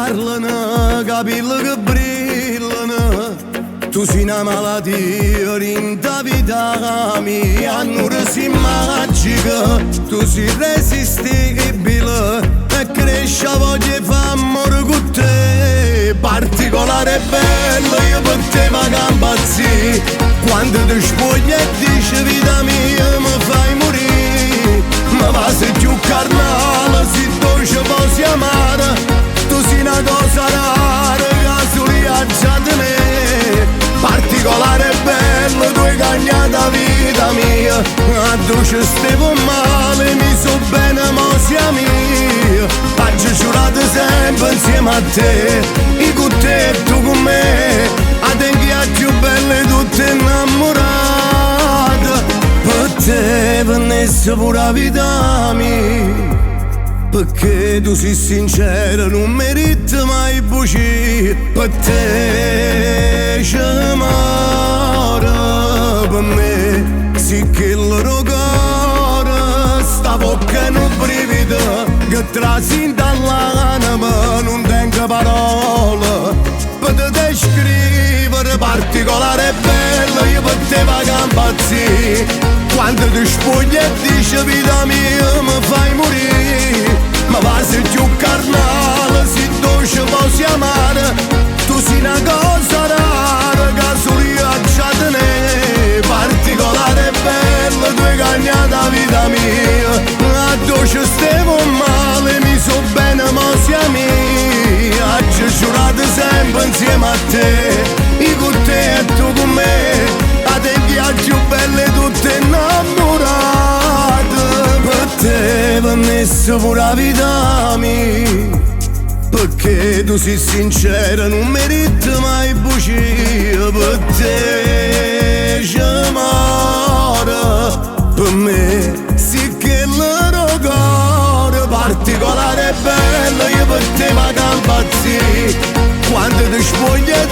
parlano, capelli che brillano. Tu sei una malattia in ta vita mia, non sei magica, tu sei irresistibile e cresce a voglia e fa amore con te. Particolare e bello, io per te vado a impazzire. Quando ti spogli e dici vita mia mi fai morire, ma va se più carnale, se dolce posso amare. Tu sei una cosa rara, che solo già di me. Particolare e bello, tu hai cagnato la vita mia. A dolce stevo male, mi so bene, mo siamo io. Faccio giurato sempre insieme a te, io con te e tu con me. A te che è più belle tutte innamorate. Per te venisse pure la vita mia, perché tu sei sincera, non meriti mai bugie. Per te c'è mare, per me sì che il loro cuore sta bocca in un brivido che trasi dall'anima, non tengo parole per te descrivere. Particolare e bello, io per te vado a impazzire. Quando ti spogli e dici vita mia mi fai morire, ma va se più carnale, se dolce posso amare. Tu sei una cosa rara, che solo io già te ne. Particolare e bello, tu hai cagnato la vita mia. A dolce stevo male, mi so bene, ma siamo io. Ci giurato sempre insieme a te, io con te e tu con me. A te che è più belle tutte innamorate. Per te venisse pure la vita mia, perché tu sei sincera, non meriti mai bugie. Per te c'è mare, per me sì che il loro cuore. Particolare e bello, io per te vado a impazzire. Quando ti spogli e